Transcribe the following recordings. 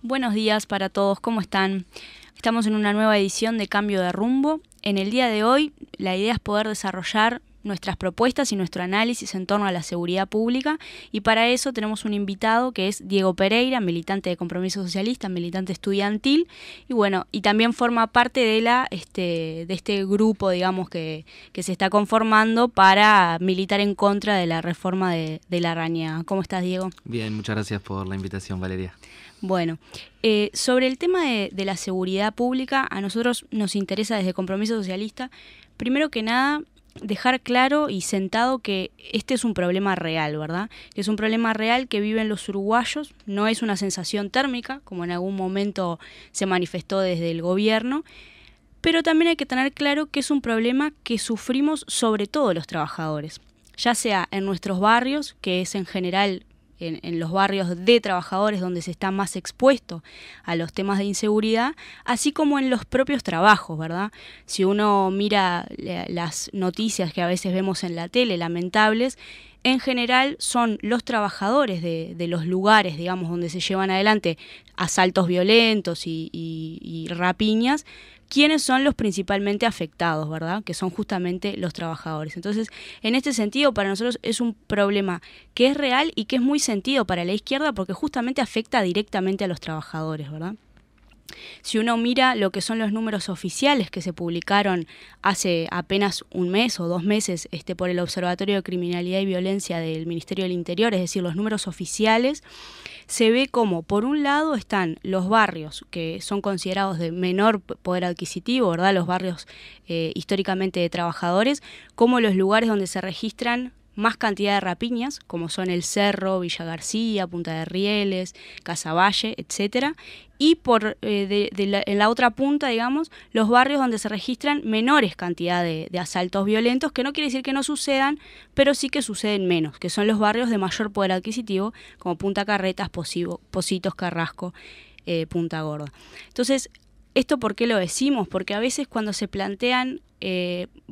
Buenos días para todos, ¿cómo están? Estamos en una nueva edición de Cambio de Rumbo. En el día de hoy, la idea es poder desarrollar nuestras propuestas y nuestro análisis en torno a la seguridad pública, y para eso tenemos un invitado que es Diego Pereira, militante de Compromiso Socialista, militante estudiantil, y bueno, y también forma parte de este grupo, digamos, que se está conformando para militar en contra de la reforma de Larrañaga. ¿Cómo estás, Diego? Bien, muchas gracias por la invitación, Valeria. Bueno, sobre el tema de la seguridad pública, a nosotros nos interesa desde Compromiso Socialista, primero que nada, dejar claro y sentado que este es un problema real, ¿verdad? Que es un problema real que viven los uruguayos, no es una sensación térmica, como en algún momento se manifestó desde el gobierno, pero también hay que tener claro que es un problema que sufrimos sobre todo los trabajadores, ya sea en nuestros barrios, que es en general en los barrios de trabajadores donde se está más expuesto a los temas de inseguridad, así como en los propios trabajos, ¿verdad? Si uno mira las noticias que a veces vemos en la tele, lamentables, en general son los trabajadores de los lugares, digamos, donde se llevan adelante asaltos violentos y rapiñas, quienes son los principalmente afectados, ¿verdad? Que son justamente los trabajadores. Entonces, en este sentido, para nosotros es un problema que es real y que es muy sentido para la izquierda porque justamente afecta directamente a los trabajadores, ¿verdad? Si uno mira lo que son los números oficiales que se publicaron hace apenas un mes o 2 meses por el Observatorio de Criminalidad y Violencia del Ministerio del Interior, es decir, los números oficiales, se ve como, por un lado, están los barrios que son considerados de menor poder adquisitivo, ¿verdad? Los barrios históricamente de trabajadores, como los lugares donde se registran más cantidad de rapiñas, como son El Cerro, Villa García, Punta de Rieles, Casaballe, etcétera, y en la otra punta, digamos, los barrios donde se registran menores cantidad de asaltos violentos, que no quiere decir que no sucedan, pero sí que suceden menos, que son los barrios de mayor poder adquisitivo, como Punta Carretas, Positos, Carrasco, Punta Gorda. Entonces, ¿esto por qué lo decimos? Porque a veces cuando se plantean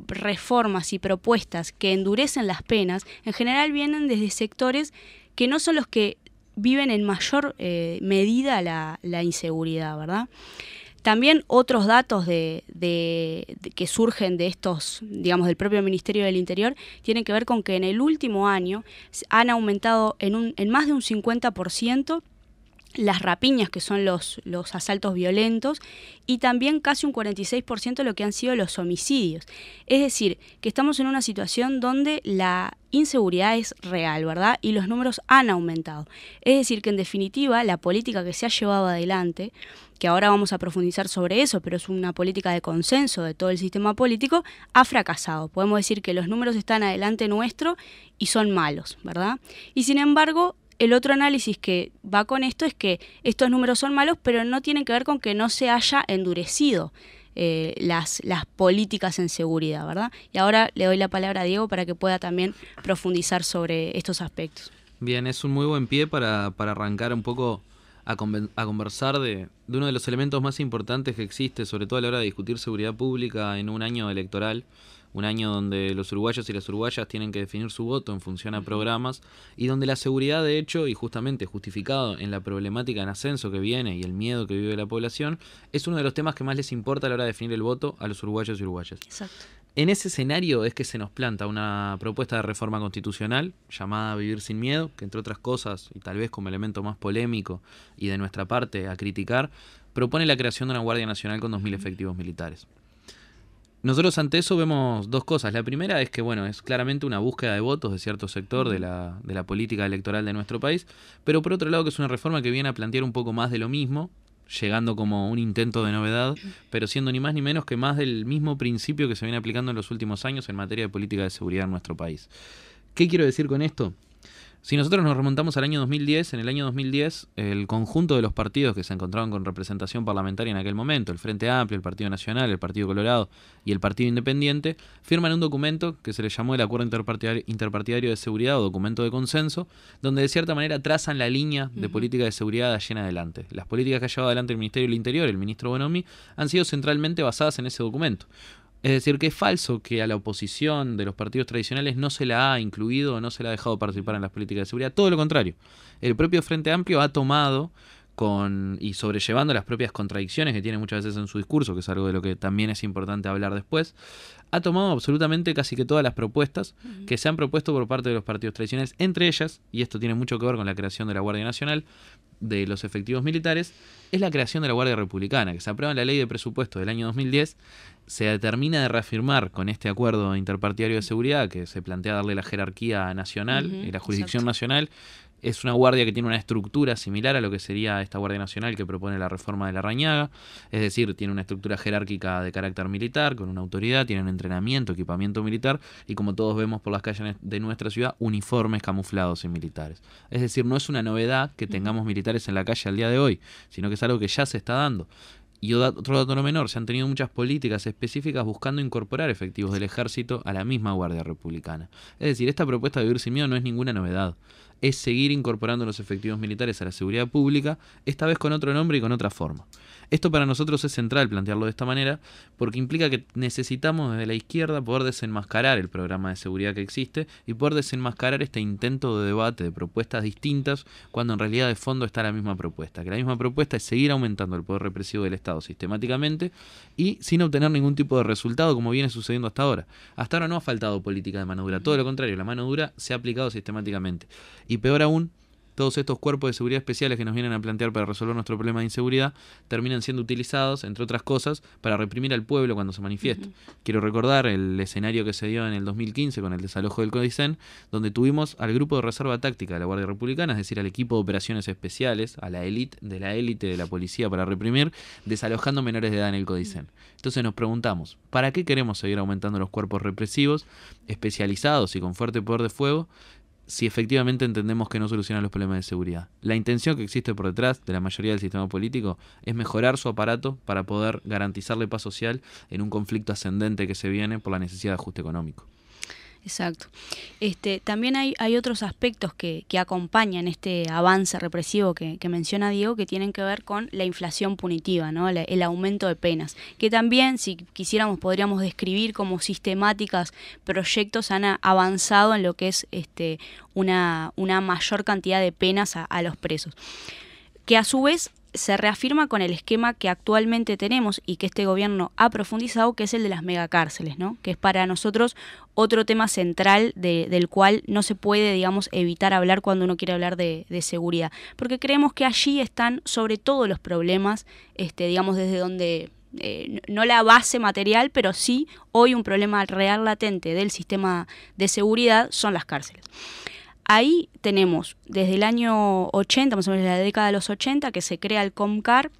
reformas y propuestas que endurecen las penas, en general vienen desde sectores que no son los que viven en mayor medida la inseguridad, ¿verdad? También otros datos que surgen de estos, digamos, del propio Ministerio del Interior, tienen que ver con que en el último año han aumentado en más de un 50% las rapiñas, que son los asaltos violentos, y también casi un 46% lo que han sido los homicidios. Es decir, que estamos en una situación donde la inseguridad es real, ¿verdad? Y los números han aumentado. Es decir, que en definitiva la política que se ha llevado adelante, que ahora vamos a profundizar sobre eso, pero es una política de consenso de todo el sistema político, ha fracasado. Podemos decir que los números están adelante nuestro y son malos, ¿verdad? Y sin embargo, el otro análisis que va con esto es que estos números son malos, pero no tienen que ver con que no se haya endurecido las políticas en seguridad, ¿verdad? Y ahora le doy la palabra a Diego para que pueda también profundizar sobre estos aspectos. Bien, es un muy buen pie para arrancar un poco a conversar de uno de los elementos más importantes que existe, sobre todo a la hora de discutir seguridad pública en un año electoral, un año donde los uruguayos y las uruguayas tienen que definir su voto en función a programas, y donde la seguridad, de hecho, y justamente justificado en la problemática en ascenso que viene y el miedo que vive la población, es uno de los temas que más les importa a la hora de definir el voto a los uruguayos y uruguayas. Exacto. En ese escenario es que se nos planta una propuesta de reforma constitucional llamada Vivir sin Miedo, que entre otras cosas, y tal vez como elemento más polémico y de nuestra parte a criticar, propone la creación de una Guardia Nacional con 2.000 efectivos militares. Nosotros ante eso vemos dos cosas. La primera es que, bueno, es claramente una búsqueda de votos de cierto sector de la política electoral de nuestro país, pero por otro lado que es una reforma que viene a plantear un poco más de lo mismo, llegando como un intento de novedad, pero siendo ni más ni menos que más del mismo principio que se viene aplicando en los últimos años en materia de política de seguridad en nuestro país. ¿Qué quiero decir con esto? Si nosotros nos remontamos al año 2010, en el año 2010, el conjunto de los partidos que se encontraban con representación parlamentaria en aquel momento, el Frente Amplio, el Partido Nacional, el Partido Colorado y el Partido Independiente, firman un documento que se le llamó el Acuerdo Interpartidario de Seguridad o Documento de Consenso, donde de cierta manera trazan la línea de política de seguridad de allí en adelante. Las políticas que ha llevado adelante el Ministerio del Interior, el ministro Bonomi, han sido centralmente basadas en ese documento. Es decir, que es falso que a la oposición de los partidos tradicionales no se la ha incluido o no se la ha dejado participar en las políticas de seguridad. Todo lo contrario. El propio Frente Amplio ha tomado y sobrellevando las propias contradicciones que tiene muchas veces en su discurso, que es algo de lo que también es importante hablar después, ha tomado absolutamente casi que todas las propuestas que se han propuesto por parte de los partidos tradicionales, entre ellas, y esto tiene mucho que ver con la creación de la Guardia Nacional, de los efectivos militares, es la creación de la Guardia Republicana, que se aprueba en la Ley de Presupuesto del año 2010, se determina de reafirmar con este acuerdo interpartidario de seguridad, que se plantea darle la jerarquía nacional y la jurisdicción nacional. Es una guardia que tiene una estructura similar a lo que sería esta Guardia Nacional que propone la reforma de Larrañaga, es decir, tiene una estructura jerárquica de carácter militar, con una autoridad, tiene un entrenamiento, equipamiento militar y, como todos vemos por las calles de nuestra ciudad, uniformes camuflados y militares. Es decir, no es una novedad que tengamos militares en la calle al día de hoy, sino que es algo que ya se está dando. Y otro dato no menor, se han tenido muchas políticas específicas buscando incorporar efectivos del ejército a la misma Guardia Republicana. Es decir, esta propuesta de Vivir Sin Miedo no es ninguna novedad. Es seguir incorporando los efectivos militares a la seguridad pública, esta vez con otro nombre y con otra forma. Esto para nosotros es central plantearlo de esta manera, porque implica que necesitamos desde la izquierda poder desenmascarar el programa de seguridad que existe y poder desenmascarar este intento de debate de propuestas distintas, cuando en realidad de fondo está la misma propuesta. Que la misma propuesta es seguir aumentando el poder represivo del Estado sistemáticamente y sin obtener ningún tipo de resultado, como viene sucediendo hasta ahora. Hasta ahora no ha faltado política de mano dura, todo lo contrario, la mano dura se ha aplicado sistemáticamente. Y peor aún, todos estos cuerpos de seguridad especiales que nos vienen a plantear para resolver nuestro problema de inseguridad terminan siendo utilizados, entre otras cosas, para reprimir al pueblo cuando se manifiesta. Quiero recordar el escenario que se dio en el 2015 con el desalojo del CODICEN, donde tuvimos al grupo de reserva táctica de la Guardia Republicana, es decir, al equipo de operaciones especiales, a la élite de la policía para reprimir, desalojando menores de edad en el CODICEN. Entonces nos preguntamos, ¿para qué queremos seguir aumentando los cuerpos represivos, especializados y con fuerte poder de fuego, si efectivamente entendemos que no solucionan los problemas de seguridad? La intención que existe por detrás de la mayoría del sistema político es mejorar su aparato para poder garantizarle paz social en un conflicto ascendente que se viene por la necesidad de ajuste económico. Exacto. También hay otros aspectos que acompañan este avance represivo que menciona Diego, que tienen que ver con la inflación punitiva, ¿no? El aumento de penas, que también, si quisiéramos, podríamos describir como sistemáticas proyectos han avanzado en lo que es una mayor cantidad de penas a los presos, que a su vez se reafirma con el esquema que actualmente tenemos y que este gobierno ha profundizado, que es el de las megacárceles, ¿no? Que es para nosotros otro tema central del cual no se puede, digamos, evitar hablar cuando uno quiere hablar de seguridad, porque creemos que allí están sobre todo los problemas, digamos, desde donde no la base material, pero sí hoy un problema real latente del sistema de seguridad son las cárceles. Ahí tenemos desde el año 80, más o menos la década de los 80, que se crea el COMCAR,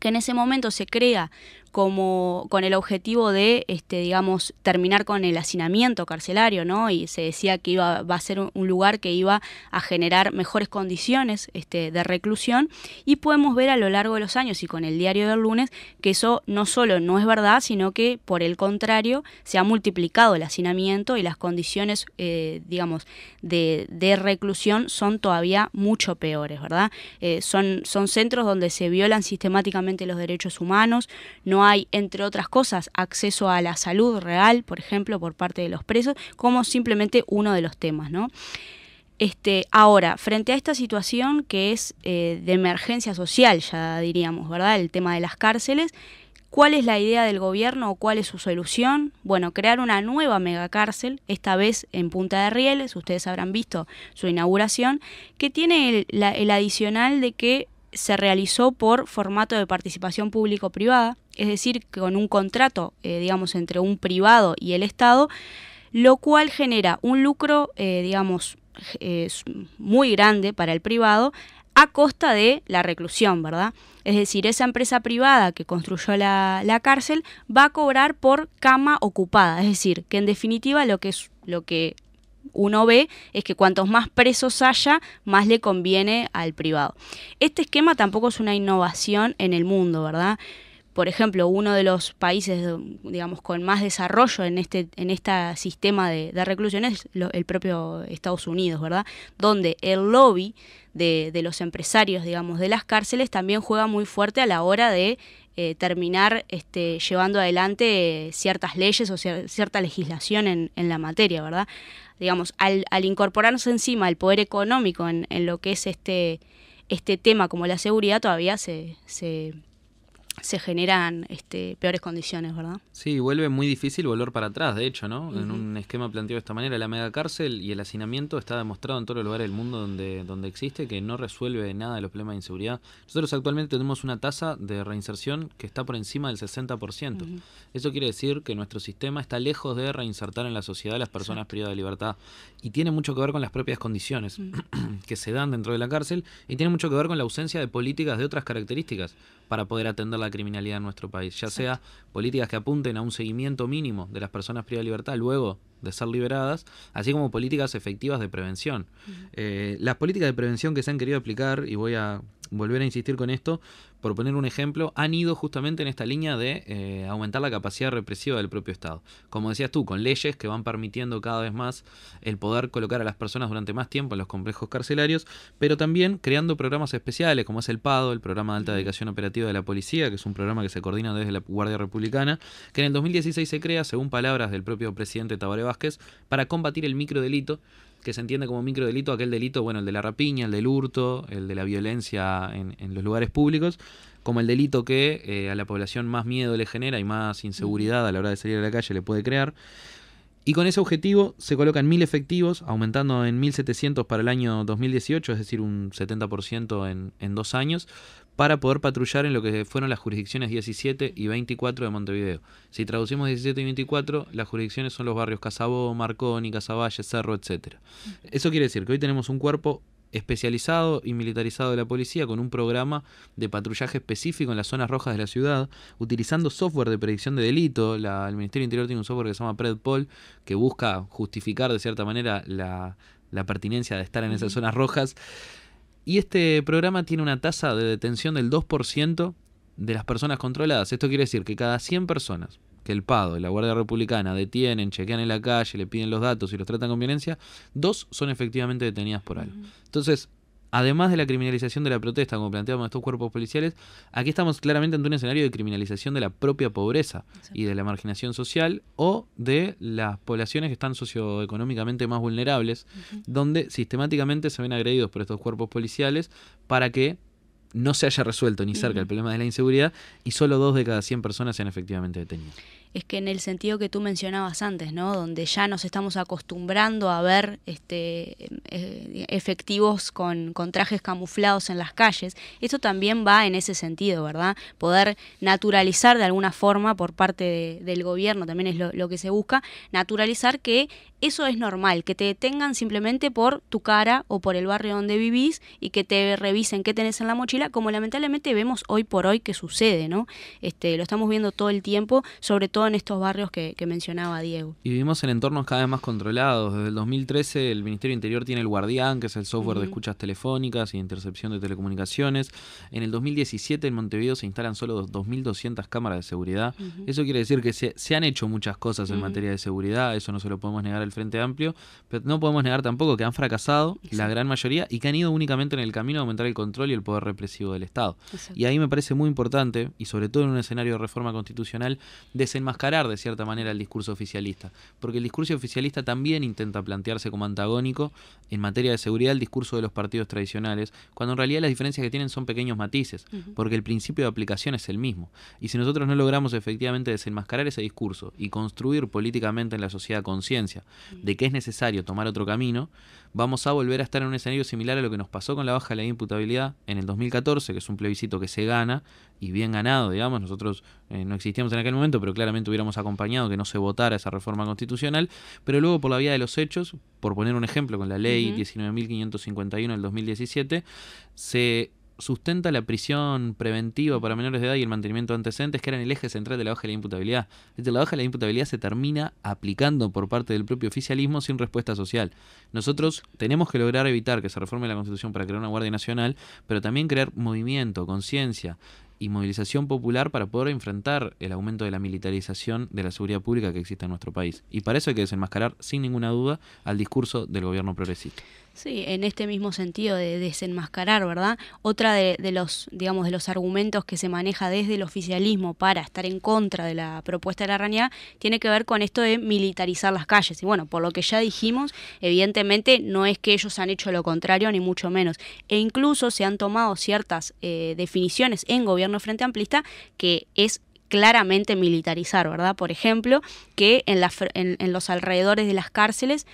que en ese momento se crea con el objetivo de, digamos, terminar con el hacinamiento carcelario, ¿no? Y se decía que va a ser un lugar que iba a generar mejores condiciones de reclusión, y podemos ver a lo largo de los años y con el diario del lunes que eso no solo no es verdad, sino que por el contrario se ha multiplicado el hacinamiento y las condiciones, digamos, de reclusión son todavía mucho peores, ¿verdad? Son centros donde se violan sistemáticamente los derechos humanos, no hay, entre otras cosas, acceso a la salud real, por ejemplo, por parte de los presos, como simplemente uno de los temas, ¿no? Ahora, frente a esta situación que es de emergencia social, ya diríamos, ¿verdad? El tema de las cárceles, ¿cuál es la idea del gobierno o cuál es su solución? Bueno, crear una nueva megacárcel, esta vez en Punta de Rieles, ustedes habrán visto su inauguración, que tiene el adicional de que se realizó por formato de participación público-privada, es decir, con un contrato, digamos, entre un privado y el Estado, lo cual genera un lucro, digamos, muy grande para el privado a costa de la reclusión, ¿verdad? Es decir, esa empresa privada que construyó la cárcel va a cobrar por cama ocupada, es decir, que en definitiva lo que uno ve es que cuantos más presos haya, más le conviene al privado. Este esquema tampoco es una innovación en el mundo, ¿verdad? Por ejemplo, uno de los países, digamos, con más desarrollo en este sistema de reclusión es el propio Estados Unidos, ¿verdad? Donde el lobby de los empresarios, digamos, de las cárceles también juega muy fuerte a la hora de terminar llevando adelante ciertas leyes o cierta legislación en la materia, ¿verdad? Digamos, al incorporarse encima el poder económico en lo que es este tema como la seguridad todavía se generan peores condiciones, ¿verdad? Sí, vuelve muy difícil volver para atrás, de hecho, ¿no? En un esquema planteado de esta manera, la megacárcel y el hacinamiento está demostrado en todos los lugares del mundo donde existe que no resuelve nada de los problemas de inseguridad. Nosotros actualmente tenemos una tasa de reinserción que está por encima del 60%. Eso quiere decir que nuestro sistema está lejos de reinsertar en la sociedad a las personas privadas de libertad. Y tiene mucho que ver con las propias condiciones que se dan dentro de la cárcel, y tiene mucho que ver con la ausencia de políticas de otras características para poder atender la criminalidad en nuestro país, ya sea políticas que apunten a un seguimiento mínimo de las personas privadas de libertad luego de ser liberadas, así como políticas efectivas de prevención. Las políticas de prevención que se han querido aplicar, y voy a volver a insistir con esto, por poner un ejemplo, han ido justamente en esta línea de aumentar la capacidad represiva del propio Estado. Como decías tú, con leyes que van permitiendo cada vez más el poder colocar a las personas durante más tiempo en los complejos carcelarios, pero también creando programas especiales, como es el PADO, el Programa de Alta Dedicación Operativa de la Policía, que es un programa que se coordina desde la Guardia Republicana, que en el 2016 se crea, según palabras del propio presidente Tabaré Vázquez, para combatir el microdelito, que se entiende como microdelito aquel delito, bueno, el de la rapiña, el del hurto, el de la violencia en los lugares públicos, como el delito que a la población más miedo le genera y más inseguridad a la hora de salir a la calle le puede crear. Y con ese objetivo se colocan 1.000 efectivos, aumentando en 1.700 para el año 2018, es decir, un 70% en 2 años, para poder patrullar en lo que fueron las jurisdicciones 17 y 24 de Montevideo. Si traducimos 17 y 24, las jurisdicciones son los barrios Casabó, Marconi, Casaballe, Cerro, etc. Eso quiere decir que hoy tenemos un cuerpo especializado y militarizado de la policía con un programa de patrullaje específico en las zonas rojas de la ciudad, utilizando software de predicción de delito. El Ministerio del Interior tiene un software que se llama PredPol, que busca justificar de cierta manera la pertinencia de estar en esas zonas rojas. Y este programa tiene una tasa de detención del 2% de las personas controladas. Esto quiere decir que cada 100 personas que el PADO, la Guardia Republicana, detienen, chequean en la calle, le piden los datos y los tratan con violencia, 2 son efectivamente detenidas por algo. Entonces, además de la criminalización de la protesta, como planteamos estos cuerpos policiales, aquí estamos claramente ante un escenario de criminalización de la propia pobreza y de la marginación social, o de las poblaciones que están socioeconómicamente más vulnerables, donde sistemáticamente se ven agredidos por estos cuerpos policiales para que no se haya resuelto ni cerca el problema de la inseguridad y solo 2 de cada 100 personas sean efectivamente detenidas. Es que en el sentido que tú mencionabas antes, ¿no? Donde ya nos estamos acostumbrando a ver efectivos con trajes camuflados en las calles, esto también va en ese sentido, ¿verdad? Poder naturalizar de alguna forma por parte del gobierno, también es lo que se busca, naturalizar que eso es normal, que te detengan simplemente por tu cara o por el barrio donde vivís y que te revisen qué tenés en la mochila, como lamentablemente vemos hoy por hoy que sucede, ¿no? Lo estamos viendo todo el tiempo, sobre todo en estos barrios que mencionaba Diego. Y vivimos en entornos cada vez más controlados. Desde el 2013 el Ministerio del Interior tiene el Guardián, que es el software de escuchas telefónicas y intercepción de telecomunicaciones. En el 2017 en Montevideo se instalan solo 2.200 cámaras de seguridad. Eso quiere decir que se han hecho muchas cosas en materia de seguridad, eso no se lo podemos negar al Frente Amplio, pero no podemos negar tampoco que han fracasado la gran mayoría y que han ido únicamente en el camino de aumentar el control y el poder represivo del Estado. Y ahí me parece muy importante, y sobre todo en un escenario de reforma constitucional, desenmascarar de cierta manera el discurso oficialista, porque el discurso oficialista también intenta plantearse como antagónico en materia de seguridad al discurso de los partidos tradicionales, cuando en realidad las diferencias que tienen son pequeños matices, porque el principio de aplicación es el mismo. Y si nosotros no logramos efectivamente desenmascarar ese discurso y construir políticamente en la sociedad conciencia de que es necesario tomar otro camino, vamos a volver a estar en un escenario similar a lo que nos pasó con la baja de la imputabilidad en el 2014, que es un plebiscito que se gana, y bien ganado, digamos. Nosotros no existíamos en aquel momento, pero claramente hubiéramos acompañado que no se votara esa reforma constitucional, pero luego por la vía de los hechos, por poner un ejemplo, con la ley 19.551 del 2017, se sustenta la prisión preventiva para menores de edad y el mantenimiento de antecedentes, que eran el eje central de la baja de la imputabilidad. Es decir, la baja de la imputabilidad se termina aplicando por parte del propio oficialismo sin respuesta social. Nosotros tenemos que lograr evitar que se reforme la Constitución para crear una Guardia Nacional, pero también crear movimiento, conciencia y movilización popular para poder enfrentar el aumento de la militarización de la seguridad pública que existe en nuestro país. Y para eso hay que desenmascarar sin ninguna duda al discurso del gobierno progresista. Sí, en este mismo sentido de desenmascarar, ¿verdad? Otra de los, digamos, de los argumentos que se maneja desde el oficialismo para estar en contra de la propuesta de Larrañaga tiene que ver con esto de militarizar las calles. Y bueno, por lo que ya dijimos, evidentemente no es que ellos han hecho lo contrario, ni mucho menos. E incluso se han tomado ciertas definiciones en gobierno frente amplista que es claramente militarizar, ¿verdad? Por ejemplo, que en los alrededores de las cárceles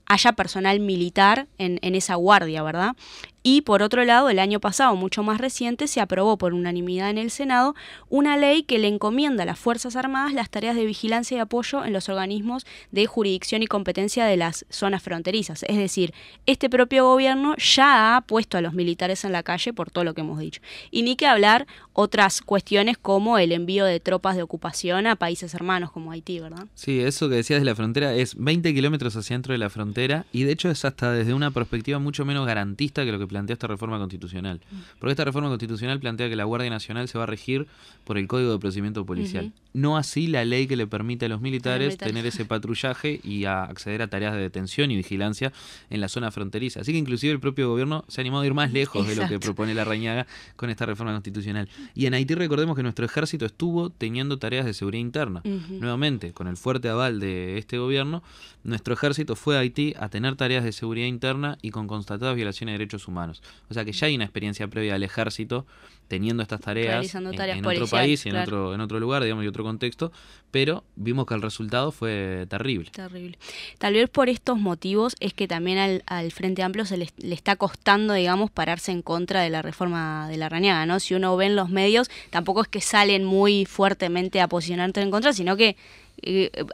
haya personal militar en esa guardia, ¿verdad? Y por otro lado, el año pasado, mucho más reciente, se aprobó por unanimidad en el Senado una ley que le encomienda a las Fuerzas Armadas las tareas de vigilancia y apoyo en los organismos de jurisdicción y competencia de las zonas fronterizas. Es decir, este propio gobierno ya ha puesto a los militares en la calle por todo lo que hemos dicho. Y ni que hablar otras cuestiones como el envío de tropas de ocupación a países hermanos como Haití, ¿verdad? Sí, eso que decías de la frontera es 20 kilómetros hacia dentro de la frontera y de hecho es hasta desde una perspectiva mucho menos garantista que lo que plantea esta reforma constitucional. Porque esta reforma constitucional plantea que la Guardia Nacional se va a regir por el Código de Procedimiento Policial. No así la ley que le permite a los militares tener ese patrullaje y a acceder a tareas de detención y vigilancia en la zona fronteriza. Así que inclusive el propio gobierno se ha animado a ir más lejos de lo que propone Larrañaga con esta reforma constitucional. Y en Haití recordemos que nuestro ejército estuvo teniendo tareas de seguridad interna. Nuevamente, con el fuerte aval de este gobierno, nuestro ejército fue a Haití a tener tareas de seguridad interna y con constatadas violaciones de derechos humanos. O sea que ya hay una experiencia previa al ejército teniendo estas tareas en otro país y en otro lugar, digamos, y otro contexto, pero vimos que el resultado fue terrible. Terrible. Tal vez por estos motivos es que también al Frente Amplio le está costando, digamos, pararse en contra de la reforma de Larrañaga, ¿no? Si uno ve en los medios, tampoco es que salen muy fuertemente a posicionarse en contra, sino que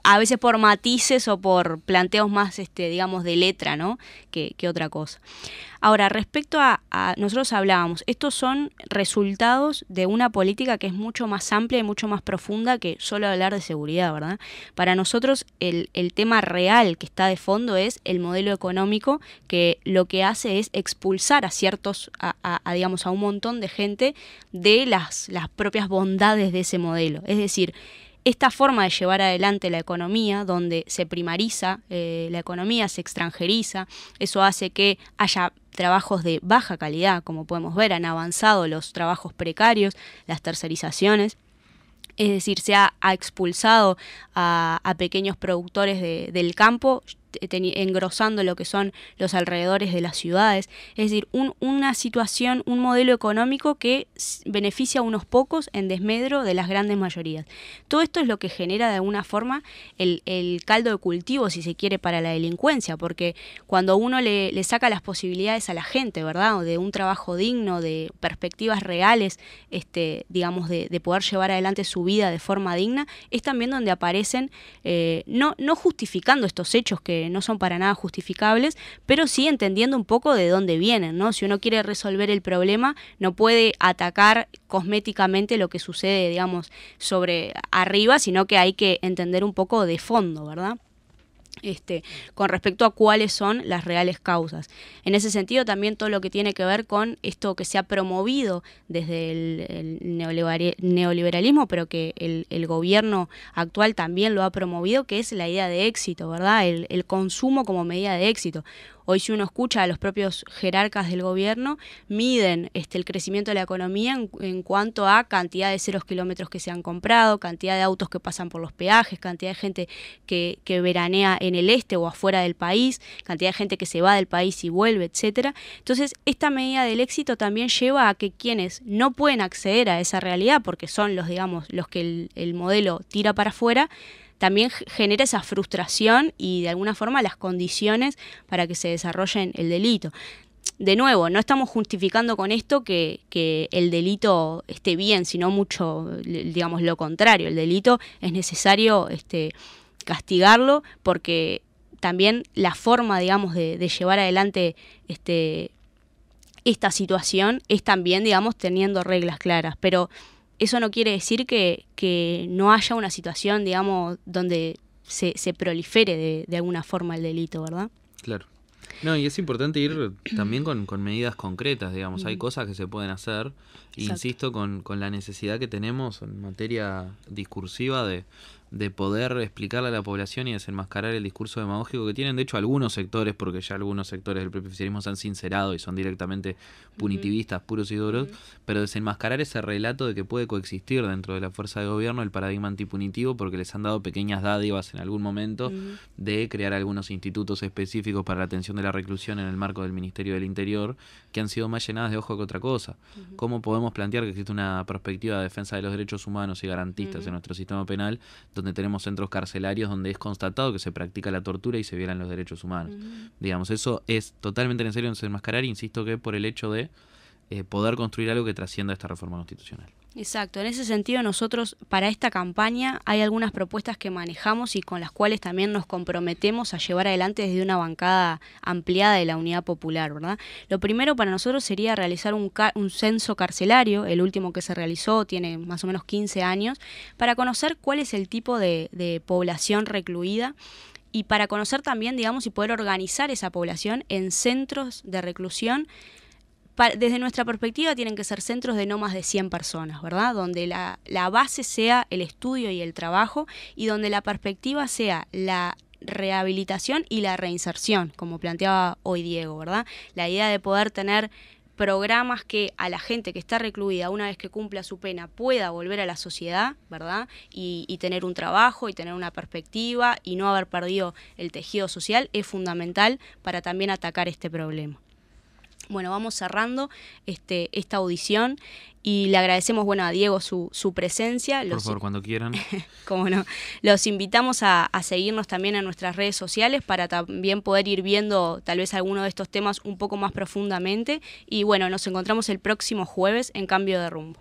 a veces por matices o por planteos más, digamos, de letra, ¿no? Que otra cosa. Ahora, respecto a nosotros hablábamos, estos son resultados de una política que es mucho más amplia y mucho más profunda que solo hablar de seguridad, ¿verdad? Para nosotros el tema real que está de fondo es el modelo económico que lo que hace es expulsar a ciertos, digamos, a un montón de gente de las propias bondades de ese modelo. Es decir, esta forma de llevar adelante la economía, donde se primariza la economía, se extranjeriza, eso hace que haya trabajos de baja calidad, como podemos ver, han avanzado los trabajos precarios, las tercerizaciones. Es decir, se ha expulsado a pequeños productores del campo, engrosando lo que son los alrededores de las ciudades. Es decir, una situación, un modelo económico que beneficia a unos pocos en desmedro de las grandes mayorías. Todo esto es lo que genera de alguna forma el caldo de cultivo, si se quiere, para la delincuencia, porque cuando uno le saca las posibilidades a la gente, ¿verdad?, de un trabajo digno, de perspectivas reales, digamos, de poder llevar adelante su vida de forma digna, es también donde aparecen, no justificando estos hechos que no son para nada justificables, pero sí entendiendo un poco de dónde vienen, ¿no? Si uno quiere resolver el problema, no puede atacar cosméticamente lo que sucede, digamos, sobre arriba, sino que hay que entender un poco de fondo, ¿verdad? Con respecto a cuáles son las reales causas. En ese sentido, también todo lo que tiene que ver con esto que se ha promovido desde el neoliberalismo, pero que el gobierno actual también lo ha promovido, que es la idea de éxito, ¿verdad? El consumo como medida de éxito. Hoy, si uno escucha a los propios jerarcas del gobierno, miden el crecimiento de la economía en cuanto a cantidad de ceros kilómetros que se han comprado, cantidad de autos que pasan por los peajes, cantidad de gente que veranea en el este o afuera del país, cantidad de gente que se va del país y vuelve, etcétera. Entonces, esta medida del éxito también lleva a que quienes no pueden acceder a esa realidad, porque son los que el modelo tira para afuera, también genera esa frustración y de alguna forma las condiciones para que se desarrolle el delito. De nuevo, no estamos justificando con esto que el delito esté bien, sino mucho, digamos, lo contrario. El delito es necesario castigarlo porque también la forma, digamos, de llevar adelante esta situación es también, digamos, teniendo reglas claras, pero eso no quiere decir que no haya una situación, digamos, donde se prolifere de alguna forma el delito, ¿verdad? Claro. No, y es importante ir también con medidas concretas, digamos. Hay cosas que se pueden hacer. Insisto, con la necesidad que tenemos en materia discursiva de de poder explicarle a la población y desenmascarar el discurso demagógico que tienen, de hecho, algunos sectores, porque ya algunos sectores del propio oficialismo se han sincerado y son directamente punitivistas, puros y duros, pero desenmascarar ese relato de que puede coexistir dentro de la fuerza de gobierno el paradigma antipunitivo, porque les han dado pequeñas dádivas en algún momento de crear algunos institutos específicos para la atención de la reclusión en el marco del Ministerio del Interior, que han sido más llenadas de ojo que otra cosa. ¿Cómo podemos plantear que existe una perspectiva de defensa de los derechos humanos y garantistas en nuestro sistema penal, donde tenemos centros carcelarios donde es constatado que se practica la tortura y se violan los derechos humanos? Digamos, eso es totalmente necesario desenmascarar, insisto que por el hecho de poder construir algo que trascienda esta reforma constitucional. Exacto, en ese sentido nosotros para esta campaña hay algunas propuestas que manejamos y con las cuales también nos comprometemos a llevar adelante desde una bancada ampliada de la Unidad Popular, ¿verdad? Lo primero para nosotros sería realizar un censo carcelario, el último que se realizó tiene más o menos 15 años, para conocer cuál es el tipo de población recluida y para conocer también, digamos, y poder organizar esa población en centros de reclusión. Desde nuestra perspectiva tienen que ser centros de no más de 100 personas, ¿verdad? Donde la base sea el estudio y el trabajo y donde la perspectiva sea la rehabilitación y la reinserción, como planteaba hoy Diego, ¿verdad? La idea de poder tener programas que a la gente que está recluida, una vez que cumpla su pena, pueda volver a la sociedad, ¿verdad? Y tener un trabajo y tener una perspectiva y no haber perdido el tejido social es fundamental para también atacar este problema. Bueno, vamos cerrando esta audición y le agradecemos a Diego su presencia. Por favor, cuando quieran. Cómo no. Los invitamos a seguirnos también en nuestras redes sociales para también poder ir viendo tal vez alguno de estos temas un poco más profundamente. Y bueno, nos encontramos el próximo jueves en Cambio de Rumbo.